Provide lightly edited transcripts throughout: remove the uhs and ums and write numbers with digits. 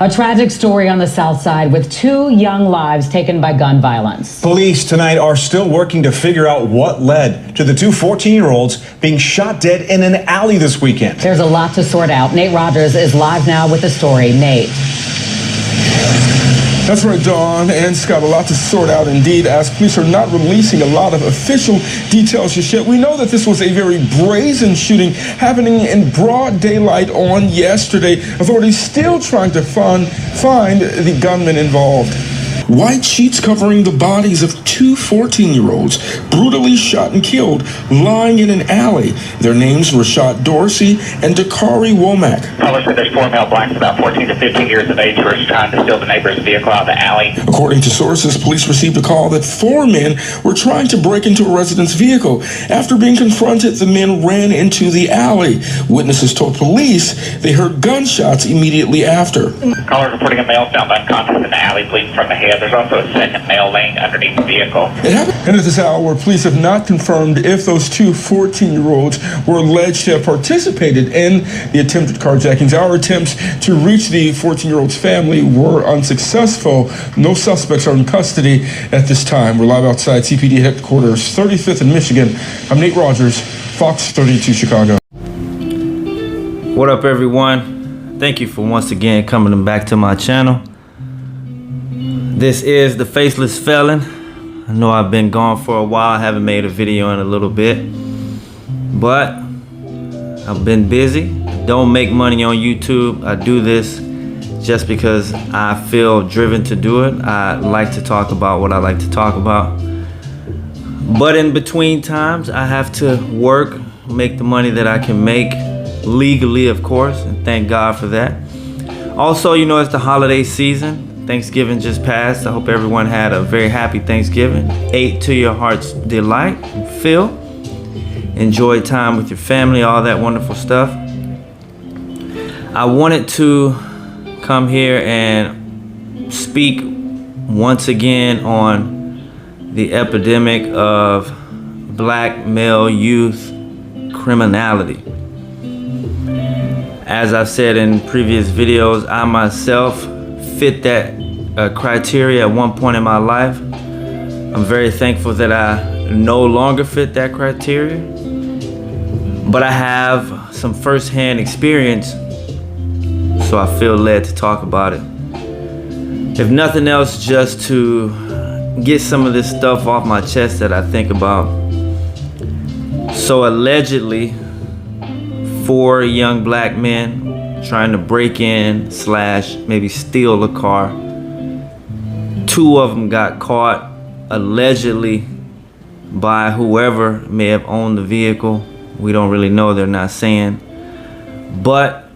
A tragic story on the South Side with 2 young lives taken by gun violence. Police tonight are still working to figure out what led to the 2 14-year-olds being shot dead in an alley this weekend. There's a lot to sort out. Nate Rogers is live now with the story. Nate. That's right, Dawn and Scott. A lot to sort out indeed, as police are not releasing a lot of official details just yet. We know that this was a very brazen shooting happening in broad daylight on yesterday. Authorities still trying to find the gunman involved. White sheets covering the bodies of 2 14-year-olds brutally shot and killed, lying in an alley. Their names were Rashad Dorsey and Dakari Womack. Police said there's 4 male blacks about 14 to 15 years of age who are trying to steal the neighbor's vehicle out of the alley. According to sources, police received a call that 4 men were trying to break into a resident's vehicle. After being confronted, the men ran into the alley. Witnesses told police they heard gunshots immediately after. Caller reporting a male found unconscious in the alley, bleeding from the head. There's also a second male laying underneath the vehicle. And at this hour, police have not confirmed if those 2 14-year-olds were alleged to have participated in the attempted carjackings. Our attempts to reach the 14-year-old's family were unsuccessful. No suspects are in custody at this time. We're live outside CPD headquarters, 35th in Michigan. I'm Nate Rogers, Fox 32 Chicago. What up, everyone? Thank you for once again coming back to my channel. This is the Faceless Felon. I know I've been gone for a while. I haven't made a video in a little bit, but I've been busy. Don't make money on YouTube. I do this just because I feel driven to do it. I like to talk about what I like to talk about. But in between times, I have to work, make the money that I can make legally, of course, and thank God for that. Also, you know, it's the holiday season. Thanksgiving just passed. I hope everyone had a very happy Thanksgiving. Ate to your heart's delight and fill. Enjoyed time with your family, all that wonderful stuff. I wanted to come here and speak once again on the epidemic of black male youth criminality. As I've said in previous videos, I myself fit that criteria at one point in my life. I'm very thankful that I no longer fit that criteria, but I have some first-hand experience, so I feel led to talk about it. If nothing else, just to get some of this stuff off my chest that I think about. So allegedly, 4 young black men trying to break in / maybe steal a car. 2 of them got caught allegedly by whoever may have owned the vehicle. We don't really know, they're not saying. But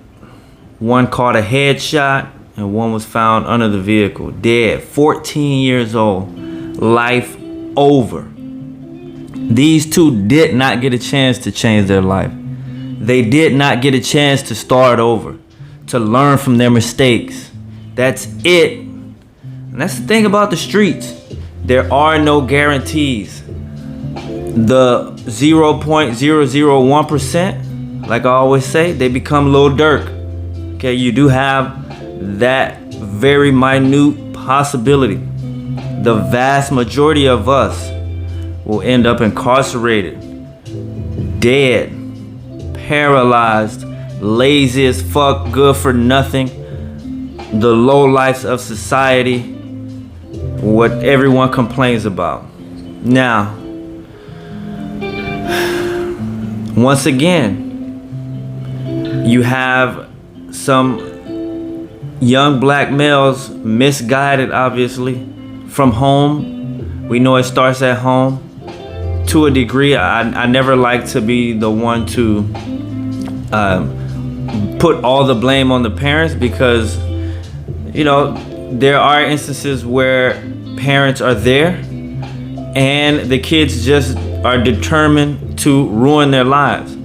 one caught a headshot and one was found under the vehicle, dead, 14 years old, life over. These 2 did not get a chance to change their life. They did not get a chance to start over, to learn from their mistakes. That's it. And that's the thing about the streets. There are no guarantees. The 0.001%, like I always say, they become Lil Durk. Okay, you do have that very minute possibility. The vast majority of us will end up incarcerated, dead, paralyzed, lazy as fuck, good for nothing, the low lives of society, what everyone complains about. Now, once again, you have some young black males, misguided obviously, from home. We know it starts at home. To a degree, I never like to be the one to put all the blame on the parents, because, you know, there are instances where parents are there and the kids just are determined to ruin their lives.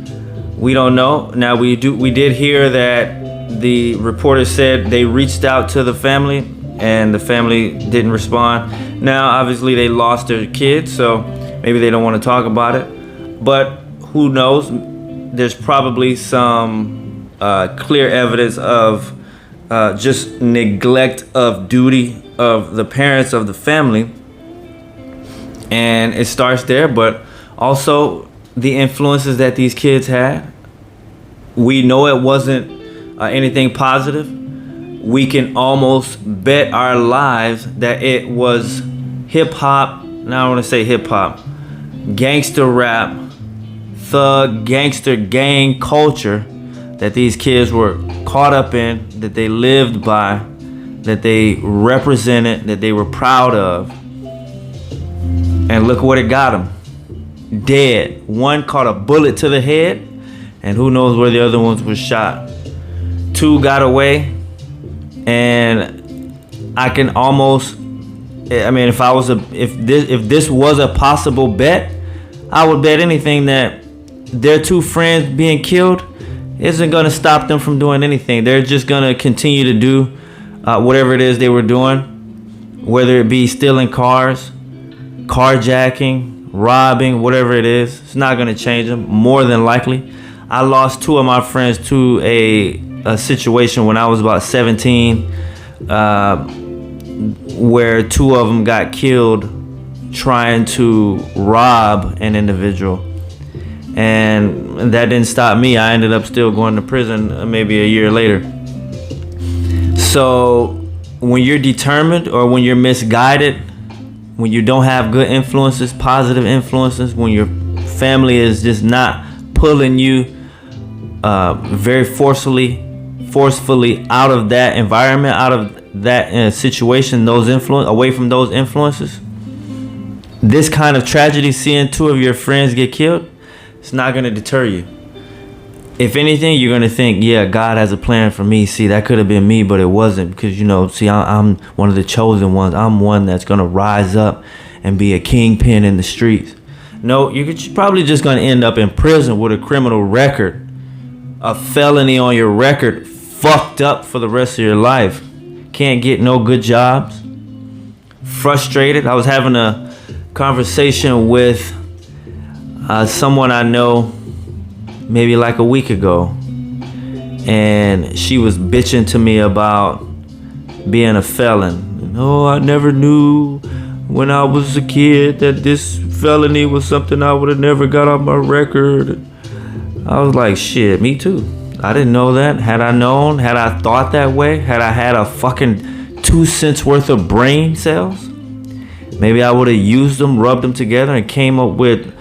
We don't know. Now we did hear that the reporter said they reached out to the family and the family didn't respond. Now obviously they lost their kids, so maybe they don't want to talk about it, but who knows? There's probably some clear evidence of just neglect of duty of the parents of the family. And it starts there, but also the influences that these kids had. We know it wasn't anything positive. We can almost bet our lives that it was hip hop. Now I want to say hip hop, gangster rap, thug, gangster gang culture that these kids were caught up in, that they lived by, that they represented, that they were proud of. And look what it got them. Dead. One caught a bullet to the head, and who knows where the other ones were shot. Two got away, and I can almost, I mean, if this was a possible bet, I would bet anything that their two friends being killed isn't going to stop them from doing anything. They're just going to continue to do whatever it is they were doing, whether it be stealing cars, carjacking, robbing, whatever it is. It's not going to change them, more than likely. I lost two of my friends to a situation when I was about 17, where two of them got killed trying to rob an individual. And that didn't stop me. I ended up still going to prison maybe a year later. So when you're determined, or when you're misguided, when you don't have good influences, positive influences, when your family is just not pulling you very forcefully out of that environment, out of that situation, away from those influences, this kind of tragedy, seeing two of your friends get killed, it's not going to deter you. If anything, you're going to think, yeah, God has a plan for me. See, that could have been me, but it wasn't, because, see, I'm one of the chosen ones. I'm one that's going to rise up and be a kingpin in the streets. No, you're probably just going to end up in prison with a criminal record, a felony on your record, fucked up for the rest of your life. Can't get no good jobs. Frustrated. I was having a conversation with someone I know maybe like a week ago, and she was bitching to me about being a felon. Oh, I never knew when I was a kid that this felony was something I would have never got on my record. I was like, shit, me too. I didn't know that. Had I known, had I thought that way, had I had a fucking 2 cents worth of brain cells, maybe I would have used them, rubbed them together, and came up with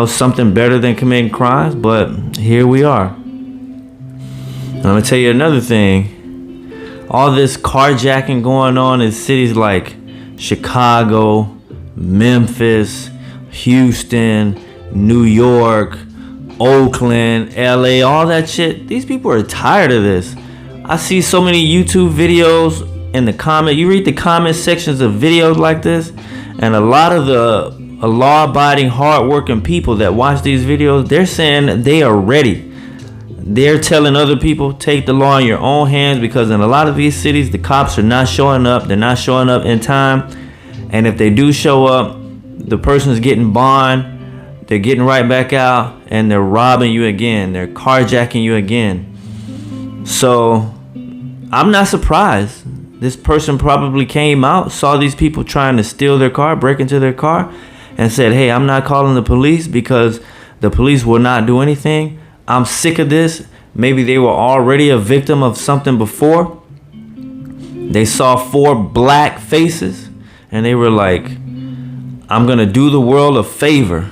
something better than committing crimes. But here we are. And I'm gonna tell you another thing. All this carjacking going on in cities like Chicago, Memphis, Houston, New York, Oakland, LA, all that shit. These people are tired of this. I see so many YouTube videos in the comment. You read the comment sections of videos like this, and a lot of the law-abiding, hard-working people that watch these videos, they're saying they are ready. They're telling other people, take the law in your own hands, because in a lot of these cities, the cops are not showing up. They're not showing up in time. And if they do show up, the person's getting bond. They're getting right back out, and they're robbing you again. They're carjacking you again. So I'm not surprised. This person probably came out, saw these people trying to steal their car, break into their car, and said, hey, I'm not calling the police because the police will not do anything. I'm sick of this. Maybe they were already a victim of something before. They saw 4 black faces, and they were like, I'm going to do the world a favor.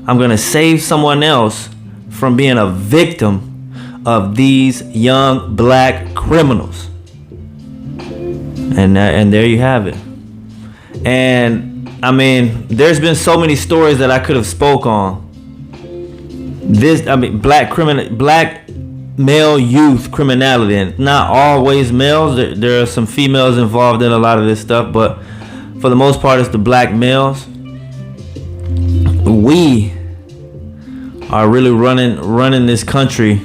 I'm going to save someone else from being a victim of these young black criminals. And there you have it. And I mean, there's been so many stories that I could have spoke on. Black male youth criminality, and not always males. There are some females involved in a lot of this stuff, but for the most part, it's the black males. We are really running this country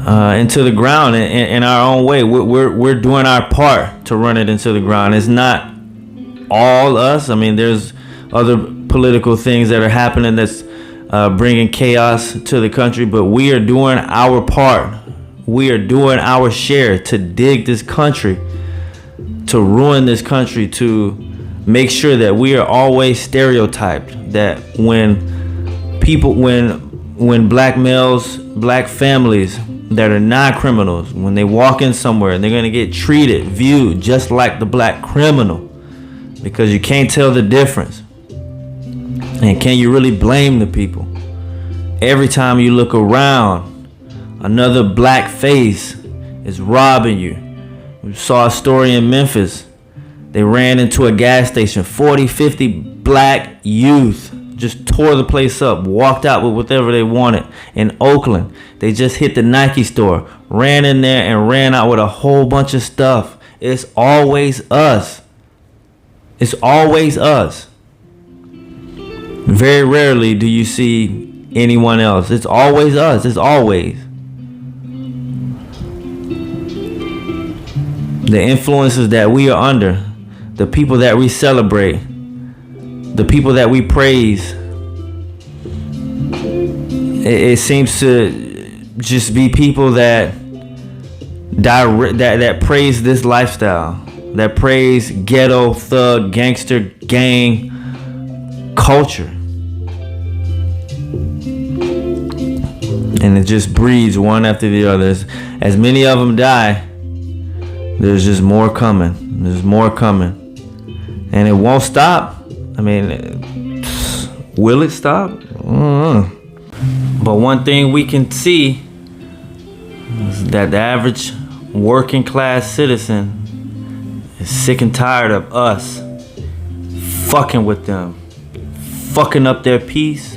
into the ground in our own way. We're doing our part to run it into the ground. It's not all us. I mean, there's other political things that are happening that's bringing chaos to the country, but we are doing our part. we are doing our share to dig this country, to ruin this country, to make sure that we are always stereotyped, that when black males, black families that are not criminals, when they walk in somewhere, they're going to get treated, viewed just like the black criminal, because you can't tell the difference. And can you really blame the people? Every time you look around, another black face is robbing you. We saw a story in Memphis. They ran into a gas station. 40, 50 black youth just tore the place up, walked out with whatever they wanted. In Oakland, they just hit the Nike store, ran in there and ran out with a whole bunch of stuff. It's always us. It's always us. Very rarely do you see anyone else. It's always us. It's always. The influences that we are under, the people that we celebrate, the people that we praise, it seems to just be people that praise this lifestyle, that praise ghetto, thug, gangster, gang culture. And it just breeds one after the other. As many of them die, there's just more coming. There's more coming. And it won't stop. I mean, will it stop? But one thing we can see is that the average working class citizen is sick and tired of us fucking with them, fucking up their peace,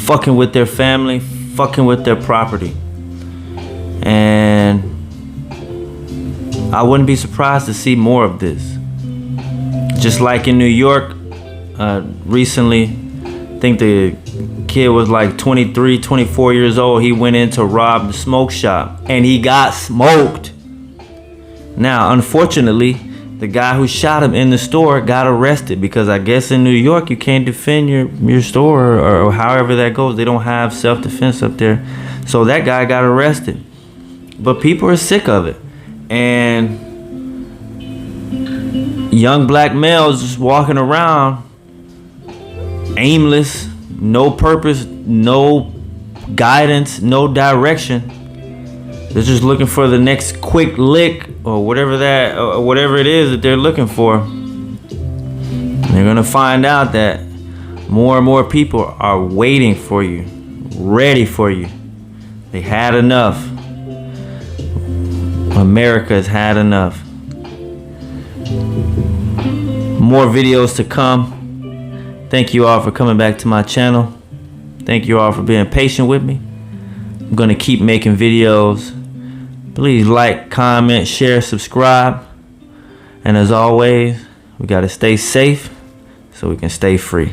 fucking with their family, fucking with their property. And I wouldn't be surprised to see more of this. Just like in New York, recently, I think the kid was like 23, 24 years old. He went in to rob the smoke shop and he got smoked. Now, unfortunately, the guy who shot him in the store got arrested, because I guess in New York you can't defend your store, or however that goes. They don't have self-defense up there. So that guy got arrested. But people are sick of it. And young black males just walking around aimless, no purpose, no guidance, no direction. They're just looking for the next quick lick, or whatever it is that they're looking for. They're gonna find out that more and more people are waiting for you, ready for you. They had enough. America has had enough. More videos to come. Thank you all for coming back to my channel. Thank you all for being patient with me. I'm gonna keep making videos. Please like, comment, share, subscribe. And as always, we gotta stay safe so we can stay free.